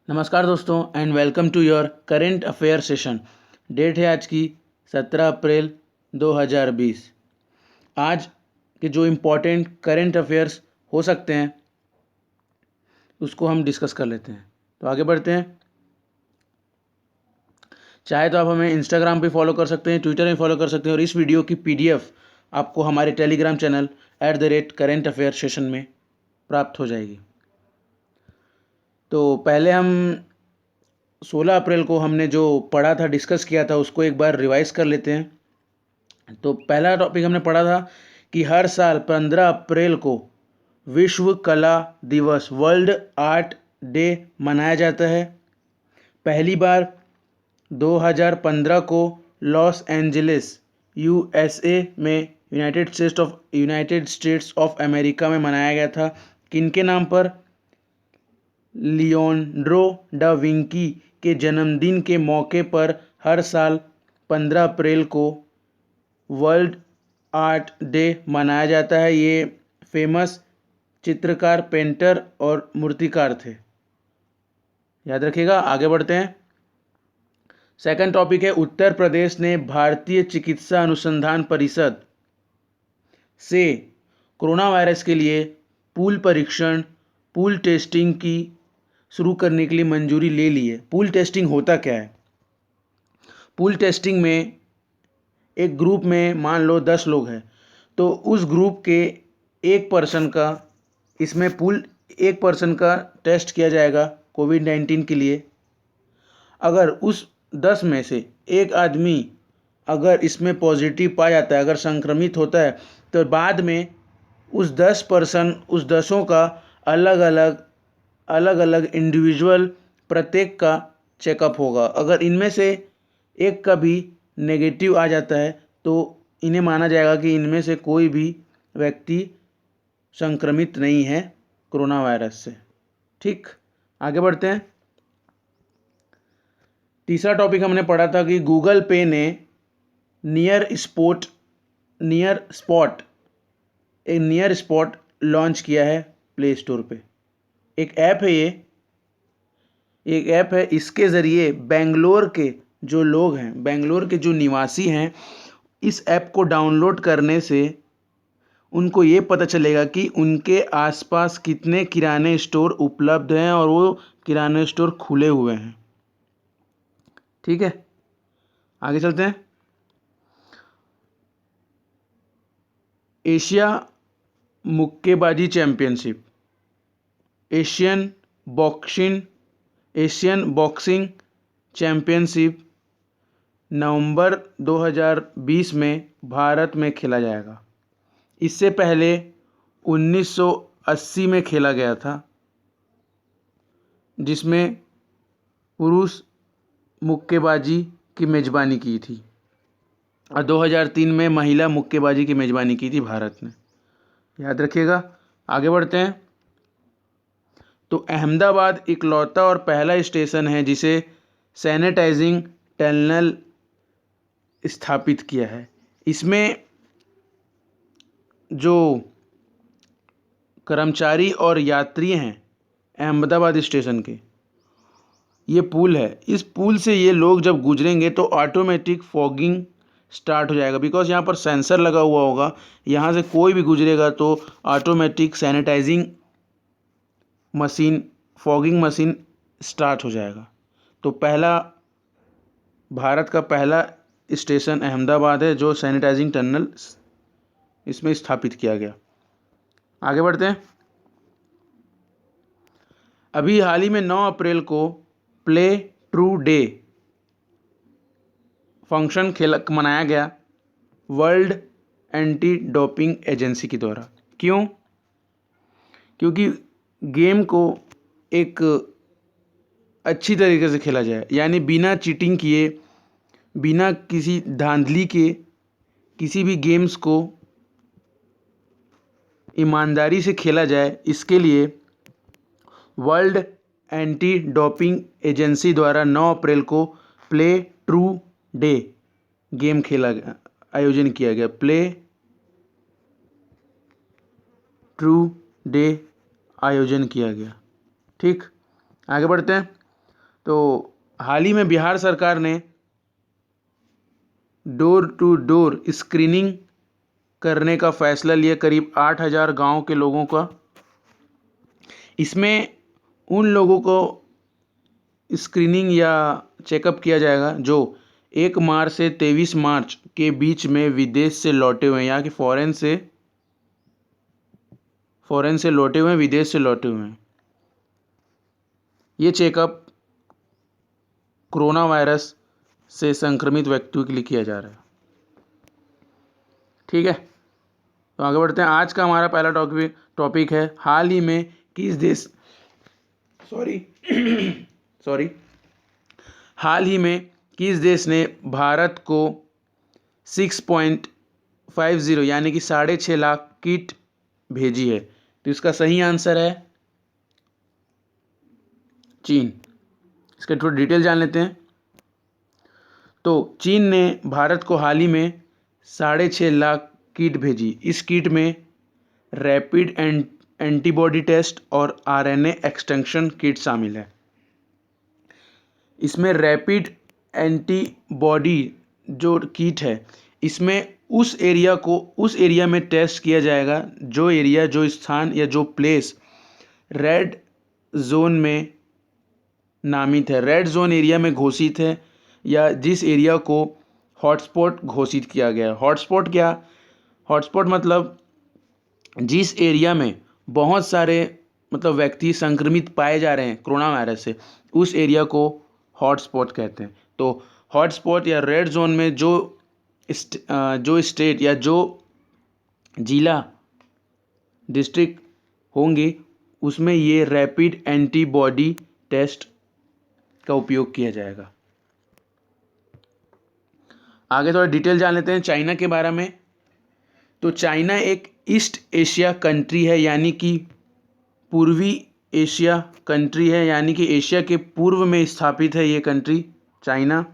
नमस्कार दोस्तों and welcome to your current affair session. Date है आज की 17 अप्रैल 2020। आज के जो इम्पोर्टेंट करेंट अफेयर्स हो सकते हैं उसको हम डिस्कस कर लेते हैं। तो आगे बढ़ते हैं। चाहे तो आप हमें इंस्टाग्राम पे फॉलो कर सकते हैं, ट्विटर में फॉलो कर सकते हैं और इस वीडियो की पीडीएफ आपको हमारे Telegram channel @current affair session में प्राप्त हो जाएगी। तो पहले हम 16 अप्रैल को हमने जो पढ़ा था, डिस्कस किया था, उसको एक बार रिवाइज कर लेते हैं। तो पहला टॉपिक हमने पढ़ा था कि हर साल 15 अप्रैल को विश्व कला दिवस, वर्ल्ड आर्ट डे मनाया जाता है। पहली बार 2015 को लॉस एंजलिस यूएसए में यूनाइटेड स्टेट्स ऑफ अमेरिका में मनाया गया था। किनके नाम पर? लियोनार्डो डा विंकी के जन्मदिन के मौके पर हर साल 15 अप्रैल को वर्ल्ड आर्ट डे मनाया जाता है। ये फेमस चित्रकार, पेंटर और मूर्तिकार थे, याद रखिएगा। आगे बढ़ते हैं। सेकंड टॉपिक है, उत्तर प्रदेश ने भारतीय चिकित्सा अनुसंधान परिषद से कोरोना वायरस के लिए पूल टेस्टिंग की शुरू करने के लिए मंजूरी ले ली है। पूल टेस्टिंग होता क्या है? पूल टेस्टिंग में एक ग्रुप में मान लो 10 लोग हैं, तो उस ग्रुप के एक पर्सन का एक पर्सन का टेस्ट किया जाएगा कोविड-19 के लिए। अगर उस 10 में से एक आदमी अगर इसमें पॉजिटिव पाया जाता है, अगर संक्रमित होता है, तो बाद में उस 10 का अलग अलग इंडिविजुअल प्रत्येक का चेकअप होगा। अगर इनमें से एक का भी नेगेटिव आ जाता है तो इन्हें माना जाएगा कि इनमें से कोई भी व्यक्ति संक्रमित नहीं है कोरोना वायरस से। ठीक, आगे बढ़ते हैं। तीसरा टॉपिक हमने पढ़ा था कि गूगल पे ने नियर स्पॉट लॉन्च किया है प्ले स्टोर पे। एक ऐप है इसके ज़रिए बेंगलोर के जो लोग हैं, बेंगलोर के जो निवासी हैं, इस ऐप को डाउनलोड करने से उनको ये पता चलेगा कि उनके आसपास कितने किराने स्टोर उपलब्ध हैं और वो किराने स्टोर खुले हुए हैं। ठीक है, आगे चलते हैं। एशिया मुक्केबाजी चैंपियनशिप, एशियन बॉक्सिंग चैंपियनशिप नवंबर 2020 में भारत में खेला जाएगा। इससे पहले 1980 में खेला गया था, जिसमें पुरुष मुक्केबाजी की मेज़बानी की थी, और 2003 में महिला मुक्केबाजी की मेज़बानी की थी भारत ने, याद रखिएगा। आगे बढ़ते हैं। तो अहमदाबाद इकलौता और पहला स्टेशन है जिसे सैनिटाइजिंग टनल स्थापित किया है। इसमें जो कर्मचारी और यात्री हैं अहमदाबाद स्टेशन के, ये पुल है, इस पुल से ये लोग जब गुजरेंगे तो ऑटोमेटिक फॉगिंग स्टार्ट हो जाएगा। बिकॉज यहाँ पर सेंसर लगा हुआ होगा, यहाँ से कोई भी गुजरेगा तो ऑटोमेटिक फॉगिंग मशीन स्टार्ट हो जाएगा। तो भारत का पहला स्टेशन अहमदाबाद है जो सैनिटाइजिंग टनल इसमें स्थापित किया गया। आगे बढ़ते हैं। अभी हाल ही में 9 अप्रैल को प्ले ट्रू डे फंक्शन मनाया गया वर्ल्ड एंटी डोपिंग एजेंसी के द्वारा। क्यों? क्योंकि गेम को एक अच्छी तरीके से खेला जाए, यानी बिना चीटिंग किए, बिना किसी धांधली के किसी भी गेम्स को ईमानदारी से खेला जाए, इसके लिए वर्ल्ड एंटी डोपिंग एजेंसी द्वारा 9 अप्रैल को प्ले ट्रू डे गेम आयोजन किया गया। प्ले ट्रू डे आयोजन किया गया। ठीक, आगे बढ़ते हैं। तो हाल ही में बिहार सरकार ने डोर टू डोर स्क्रीनिंग करने का फैसला लिया करीब 8,000 गांव के लोगों का। इसमें उन लोगों को स्क्रीनिंग या चेकअप किया जाएगा जो 1 मार्च से 23 मार्च के बीच में विदेश से लौटे हुए हैं, यहाँ के फॉरेन से लौटे हुए हैं, विदेश से लौटे हुए हैं। ये चेकअप कोरोना वायरस से संक्रमित व्यक्तियों के लिए किया जा रहा है। ठीक है, तो आगे बढ़ते हैं। आज का हमारा पहला टॉपिक है हाल ही में किस देश हाल ही में किस देश ने भारत को 6.50 यानी कि 6.5 लाख किट भेजी है? तो इसका सही आंसर है चीन। इसका थोड़ा डिटेल जान लेते हैं। तो चीन ने भारत को हाल ही में 6.5 लाख किट भेजी। इस किट में रैपिड एंटीबॉडी टेस्ट और आरएनए एक्सटेंशन किट शामिल है। इसमें रैपिड एंटीबॉडी जो किट है, इसमें उस एरिया में टेस्ट किया जाएगा जो स्थान या जो प्लेस रेड जोन में नामित है, रेड जोन एरिया में घोषित है, या जिस एरिया को हॉटस्पॉट घोषित किया गया है। हॉटस्पॉट मतलब जिस एरिया में बहुत सारे व्यक्ति संक्रमित पाए जा रहे हैं कोरोना वायरस से, उस एरिया को हॉटस्पॉट कहते हैं। तो हॉटस्पॉट या रेड जोन में जो स्टेट या जो जिला डिस्ट्रिक्ट होंगे, उसमें ये रैपिड एंटीबॉडी टेस्ट का उपयोग किया जाएगा। आगे थोड़ा डिटेल जान लेते हैं चाइना के बारे में। तो चाइना एक ईस्ट एशिया कंट्री है, यानी कि पूर्वी एशिया कंट्री है, यानी कि एशिया के पूर्व में स्थापित है ये कंट्री चाइना,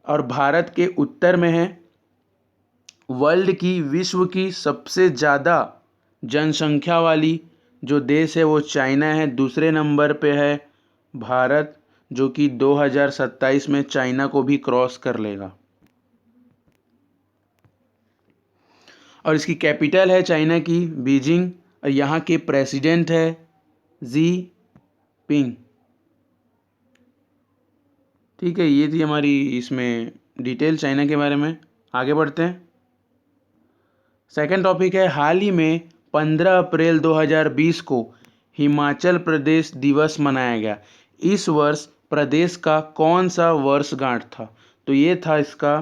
और भारत के उत्तर में है। विश्व की सबसे ज़्यादा जनसंख्या वाली जो देश है वो चाइना है। दूसरे नंबर पे है भारत, जो कि 2027 में चाइना को भी क्रॉस कर लेगा। और इसकी कैपिटल है चाइना की बीजिंग, और यहाँ के प्रेसिडेंट है जी पिंग। ठीक है, ये थी हमारी इसमें डिटेल चाइना के बारे में। आगे बढ़ते हैं। सेकंड टॉपिक है हाल ही में 15 अप्रैल 2020 को हिमाचल प्रदेश दिवस मनाया गया। इस वर्ष प्रदेश का कौन सा वर्षगांठ था? तो ये था इसका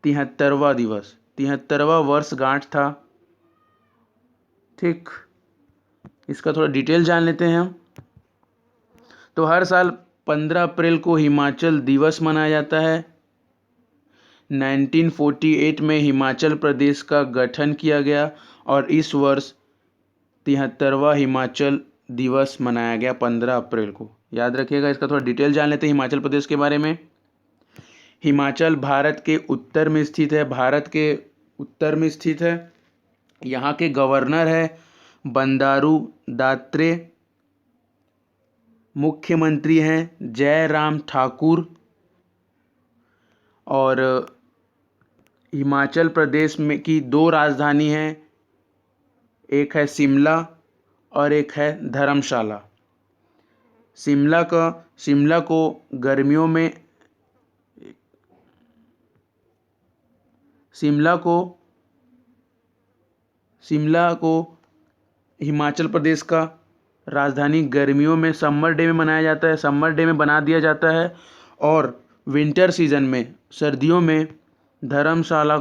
73वां दिवस, 73वां वर्षगांठ था। ठीक, इसका थोड़ा डिटेल जान लेते हैं हम। तो हर साल 15 अप्रैल को हिमाचल दिवस मनाया जाता है। 1948 में हिमाचल प्रदेश का गठन किया गया और इस वर्ष 73वां हिमाचल दिवस मनाया गया 15 अप्रैल को। याद रखिएगा। इसका थोड़ा डिटेल जान लेते हैं हिमाचल प्रदेश के बारे में। हिमाचल भारत के उत्तर में स्थित है। यहाँ के गवर्नर है बंडारू दत्तात्रेय। मुख्यमंत्री हैं जयराम ठाकुर। और हिमाचल प्रदेश में की 2 राजधानी हैं, एक है शिमला और एक है धर्मशाला। शिमला को गर्मियों में शिमला को हिमाचल प्रदेश का राजधानी गर्मियों में समर डे में मनाया जाता है, समर डे में बना दिया जाता है। और विंटर सीजन में, सर्दियों में धर्मशाला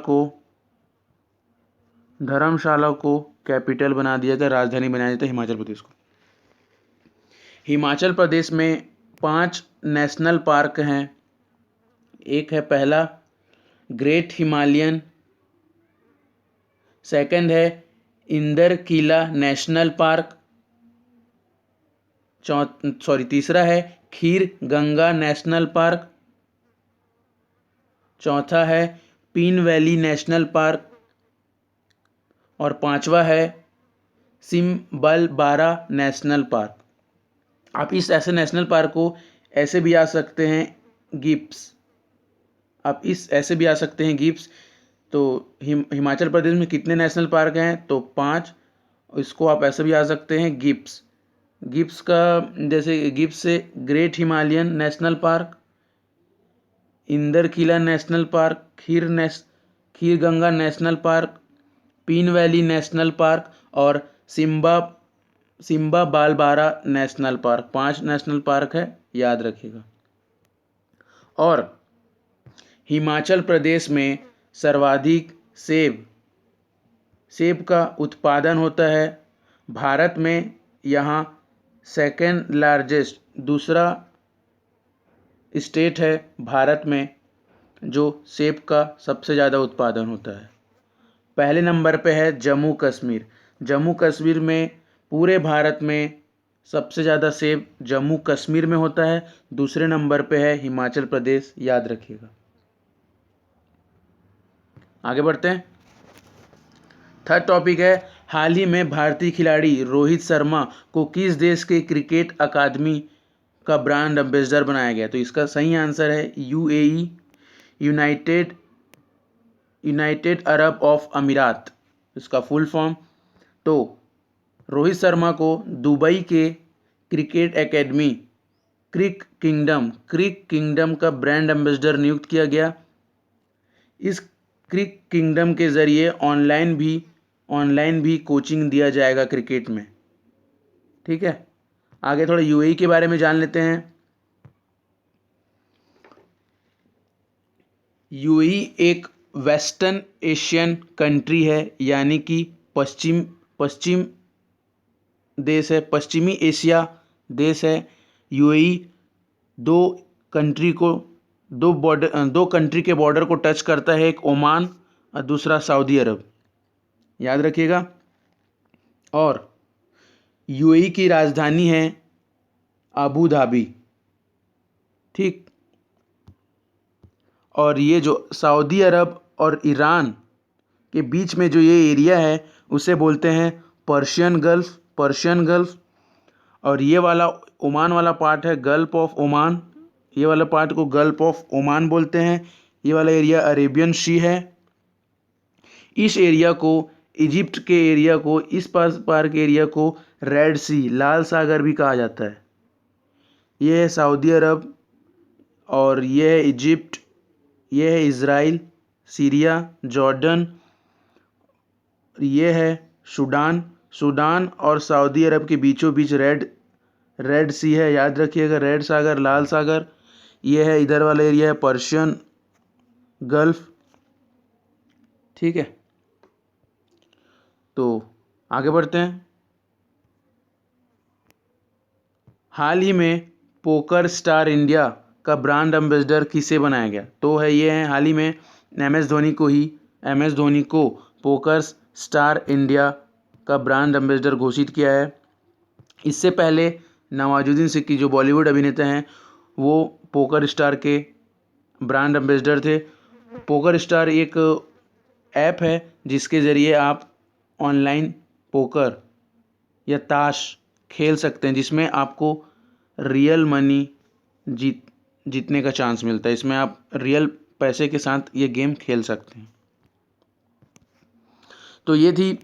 को कैपिटल बना दिया जाता है, राजधानी बनाया जाता है हिमाचल प्रदेश को। हिमाचल प्रदेश में 5 नेशनल पार्क हैं। एक है पहला ग्रेट हिमालयन, सेकंड है इंदरकिला नेशनल पार्क, तीसरा है खीर गंगा नेशनल पार्क, चौथा है पीन वैली नेशनल पार्क, और 5वां है सिमबलबारा नेशनल पार्क। आप इस ऐसे नेशनल पार्क को ऐसे भी आ सकते हैं गिब्स, आप इस ऐसे भी आ सकते हैं गिब्स। तो हिमाचल प्रदेश में कितने नेशनल पार्क हैं? तो 5। इसको आप ऐसे भी आ सकते हैं गिब्स। गिब्स का जैसे गिब्स से Great Himalayan National Park, Inderkilla National Park, Kheer Ganga National Park, Pin Valley National Park और Simbalbara National Park. 5 national park है, याद रखिएगा। और हिमाचल प्रदेश में सर्वाधिक सेब का उत्पादन होता है। भारत में यहाँ सेकेंड लार्जेस्ट, दूसरा स्टेट है भारत में जो सेब का सबसे ज़्यादा उत्पादन होता है। पहले नंबर पे है जम्मू कश्मीर। जम्मू कश्मीर में पूरे भारत में सबसे ज़्यादा सेब जम्मू कश्मीर में होता है। दूसरे नंबर पे है हिमाचल प्रदेश, याद रखिएगा। आगे बढ़ते हैं। थर्ड टॉपिक है, हाल ही में भारतीय खिलाड़ी रोहित शर्मा को किस देश के क्रिकेट अकादमी का ब्रांड एम्बेसडर बनाया गया? तो इसका सही आंसर है यूएई, यूनाइटेड अरब ऑफ अमीरात, इसका फुल फॉर्म। तो रोहित शर्मा को दुबई के क्रिकेट एकेडमी क्रिक किंगडम का ब्रांड एम्बेसडर नियुक्त किया गया। इस क्रिक किंगडम के ज़रिए ऑनलाइन भी कोचिंग दिया जाएगा क्रिकेट में। ठीक है, आगे थोड़ा यूएई के बारे में जान लेते हैं। यूएई एक वेस्टर्न एशियन कंट्री है, यानी कि पश्चिम देश है, पश्चिमी एशिया देश है। यूएई दो कंट्री के बॉर्डर को टच करता है, एक ओमान और दूसरा सऊदी अरब, याद रखिएगा। और यूएई की राजधानी है अबू धाबी। ठीक, और ये जो सऊदी अरब और ईरान के बीच में जो ये एरिया है उसे बोलते हैं पर्शियन गल्फ। और ये वाला ओमान वाला पार्ट है गल्फ ऑफ ओमान, ये वाला पार्ट को गल्फ ऑफ ओमान बोलते हैं। ये वाला एरिया अरेबियन सी है। इस एरिया को, इजिप्ट के एरिया को, इस पार के एरिया को रेड सी, लाल सागर भी कहा जाता है। ये है सऊदी अरब और ये है इजिप्ट, ये है इज़राइल, सीरिया, जॉर्डन, ये है सूडान और सऊदी अरब के बीचों बीच रेड सी है, याद रखिएगा, रेड सागर, लाल सागर। ये है इधर वाला एरिया है पर्शियन गल्फ। ठीक है, तो आगे बढ़ते हैं। हाल ही में पोकर स्टार इंडिया का ब्रांड एम्बेसडर किसे बनाया गया? तो ये है हाल ही में एम एस धोनी को पोकर स्टार इंडिया का ब्रांड एम्बेसडर घोषित किया है। इससे पहले नवाजुद्दीन सिद्दीकी जो बॉलीवुड अभिनेता हैं वो पोकर स्टार के ब्रांड एम्बेसडर थे। पोकर स्टार एक ऐप है जिसके ज़रिए आप ऑनलाइन पोकर या ताश खेल सकते हैं, जिसमें आपको रियल मनी जीतने का चांस मिलता है। इसमें आप रियल पैसे के साथ ये गेम खेल सकते हैं। तो ये थी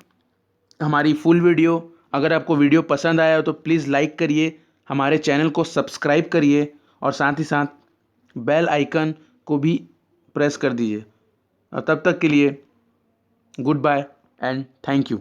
हमारी फुल वीडियो। अगर आपको वीडियो पसंद आया हो तो प्लीज़ लाइक करिए, हमारे चैनल को सब्सक्राइब करिए और साथ ही साथ बेल आइकन को भी प्रेस कर दीजिए। और तब तक के लिए good bye and thank you.